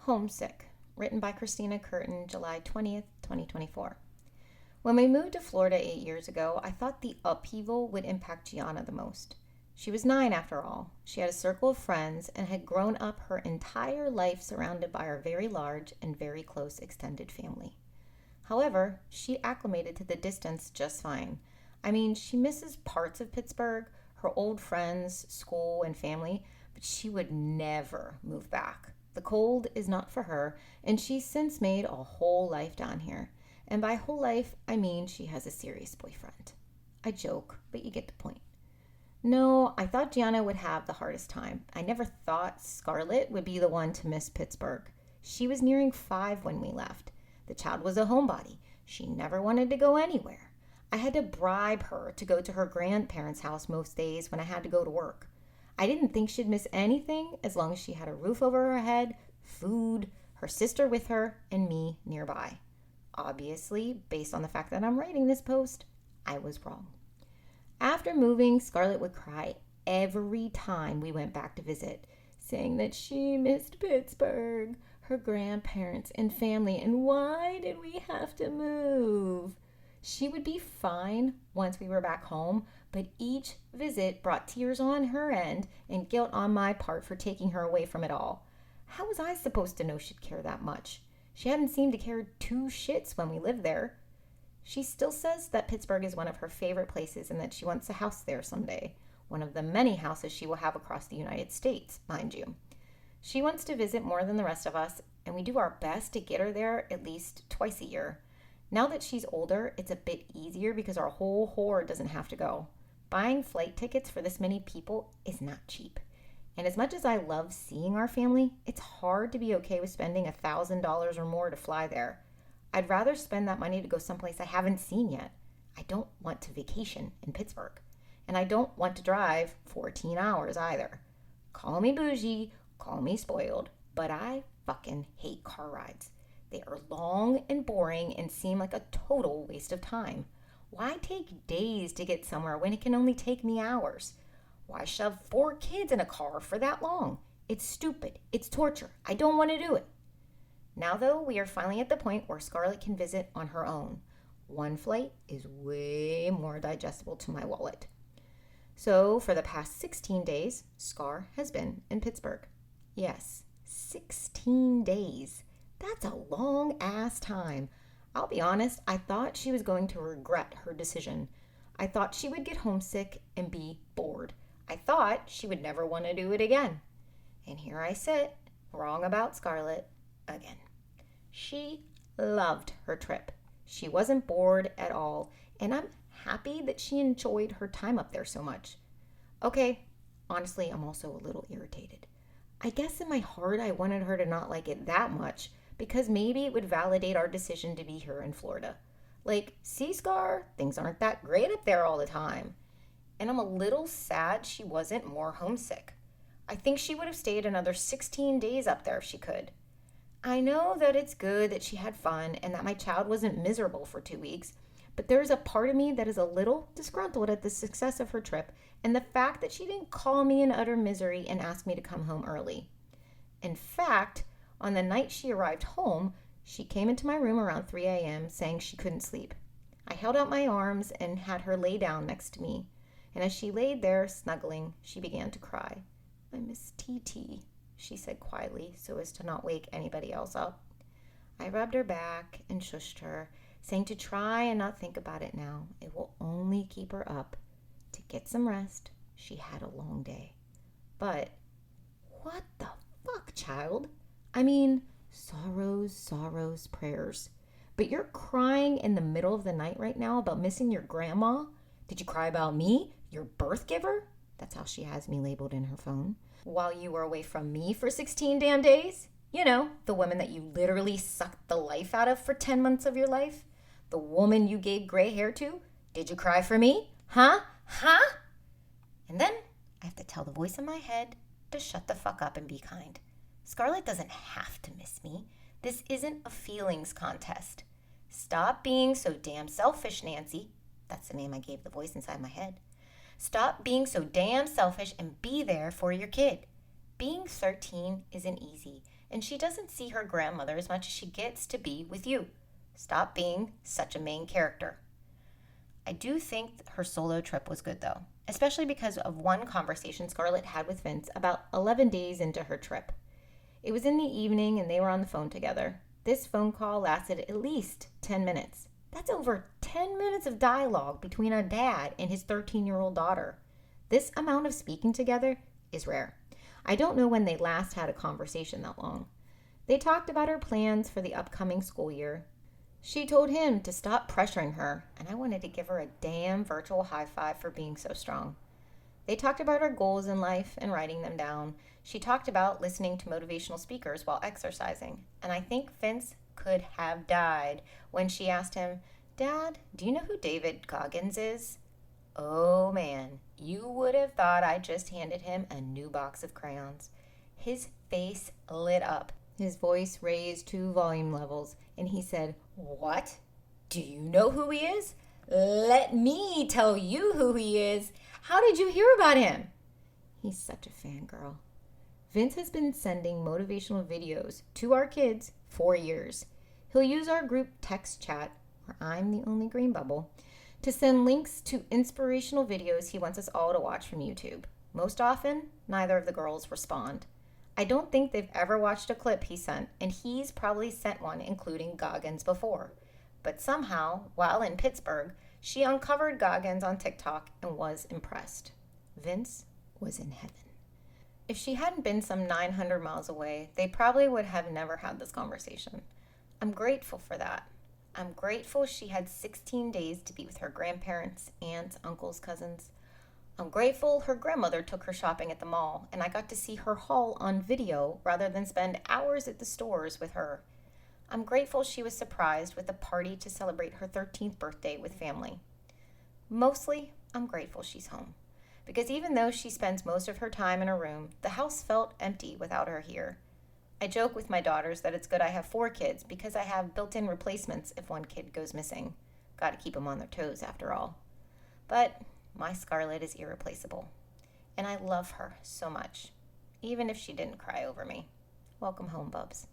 Homesick, written by Christina Curtin, July 20th, 2024. When we moved to Florida 8 years ago, I thought the upheaval would impact Gianna the most. She was 9 after all. She had a circle of friends and had grown up her entire life surrounded by our very large and very close extended family. However, she acclimated to the distance just fine. I mean, she misses parts of Pittsburgh, her old friends, school, and family, but she would never move back. The cold is not for her, and she's since made a whole life down here. And by whole life, I mean she has a serious boyfriend. I joke, but you get the point. No, I thought Gianna would have the hardest time. I never thought Scarlett would be the one to miss Pittsburgh. She was nearing 5 when we left. The child was a homebody. She never wanted to go anywhere. I had to bribe her to go to her grandparents' house most days when I had to go to work. I didn't think she'd miss anything as long as she had a roof over her head, food, her sister with her, and me nearby. Obviously, based on the fact that I'm writing this post, I was wrong. After moving, Scarlett would cry every time we went back to visit, saying that she missed Pittsburgh, her grandparents, and family, and why did we have to move? She would be fine once we were back home, but each visit brought tears on her end and guilt on my part for taking her away from it all. How was I supposed to know she'd care that much? She hadn't seemed to care 2 shits when we lived there. She still says that Pittsburgh is one of her favorite places and that she wants a house there someday. One of the many houses she will have across the United States, mind you. She wants to visit more than the rest of us, and we do our best to get her there at least twice a year. Now that she's older, it's a bit easier because our whole horde doesn't have to go. Buying flight tickets for this many people is not cheap. And as much as I love seeing our family, it's hard to be okay with spending $1,000 or more to fly there. I'd rather spend that money to go someplace I haven't seen yet. I don't want to vacation in Pittsburgh. And I don't want to drive 14 hours either. Call me bougie, call me spoiled, but I fucking hate car rides. They are long and boring and seem like a total waste of time. Why take days to get somewhere when it can only take me hours? Why shove 4 kids in a car for that long? It's stupid. It's torture. I don't want to do it. Now, though, we are finally at the point where Scarlett can visit on her own. 1 flight is way more digestible to my wallet. So, for the past 16 days, Scar has been in Pittsburgh. Yes, 16 days. That's a long-ass time. I'll be honest, I thought she was going to regret her decision. I thought she would get homesick and be bored. I thought she would never want to do it again. And here I sit, wrong about Scarlett again. She loved her trip. She wasn't bored at all, and I'm happy that she enjoyed her time up there so much. Okay, honestly, I'm also a little irritated. I guess in my heart I wanted her to not like it that much, because maybe it would validate our decision to be here in Florida. Like, see, Scar, things aren't that great up there all the time. And I'm a little sad she wasn't more homesick. I think she would have stayed another 16 days up there if she could. I know that it's good that she had fun and that my child wasn't miserable for 2 weeks, but there's a part of me that is a little disgruntled at the success of her trip and the fact that she didn't call me in utter misery and ask me to come home early. In fact, on the night she arrived home, she came into my room around 3 a.m. saying she couldn't sleep. I held out my arms and had her lay down next to me, and as she laid there snuggling, she began to cry. "I miss TT," she said quietly so as to not wake anybody else up. I rubbed her back and shushed her, saying to try and not think about it now. It will only keep her up. To get some rest, she had a long day. But what the fuck, child? I mean, sorrows, prayers. But you're crying in the middle of the night right now about missing your grandma? Did you cry about me, your birth giver? That's how she has me labeled in her phone. While you were away from me for 16 damn days? You know, the woman that you literally sucked the life out of for 10 months of your life? The woman you gave gray hair to? Did you cry for me? Huh? And then I have to tell the voice in my head to shut the fuck up and be kind. Scarlett doesn't have to miss me. This isn't a feelings contest. Stop being so damn selfish, Nancy. That's the name I gave the voice inside my head. Stop being so damn selfish and be there for your kid. Being 13 isn't easy, and she doesn't see her grandmother as much as she gets to be with you. Stop being such a main character. I do think her solo trip was good though, especially because of one conversation Scarlett had with Vince about 11 days into her trip. It was in the evening and they were on the phone together. This phone call lasted at least 10 minutes. That's over 10 minutes of dialogue between a dad and his 13-year-old daughter. This amount of speaking together is rare. I don't know when they last had a conversation that long. They talked about her plans for the upcoming school year. She told him to stop pressuring her, and I wanted to give her a damn virtual high five for being so strong. They talked about her goals in life and writing them down. She talked about listening to motivational speakers while exercising, and I think Vince could have died when she asked him, "Dad, do you know who David Goggins is?" Oh man, you would have thought I just handed him a new box of crayons. His face lit up. His voice raised to volume levels, and he said, "What? Do you know who he is? Let me tell you who he is. How did you hear about him?" He's such a fangirl. Vince has been sending motivational videos to our kids for years. He'll use our group text chat, where I'm the only green bubble, to send links to inspirational videos he wants us all to watch from YouTube. Most often, neither of the girls respond. I don't think they've ever watched a clip he sent, and he's probably sent one including Goggins before. But somehow, while in Pittsburgh, she uncovered Goggins on TikTok and was impressed. Vince was in heaven. If she hadn't been some 900 miles away, they probably would have never had this conversation. I'm grateful for that. I'm grateful she had 16 days to be with her grandparents, aunts, uncles, cousins. I'm grateful her grandmother took her shopping at the mall, and I got to see her haul on video rather than spend hours at the stores with her. I'm grateful she was surprised with a party to celebrate her 13th birthday with family. Mostly, I'm grateful she's home, because even though she spends most of her time in her room, the house felt empty without her here. I joke with my daughters that it's good I have 4 kids because I have built-in replacements if one kid goes missing. Gotta keep them on their toes after all. But my Scarlett is irreplaceable, and I love her so much, even if she didn't cry over me. Welcome home, Bubs.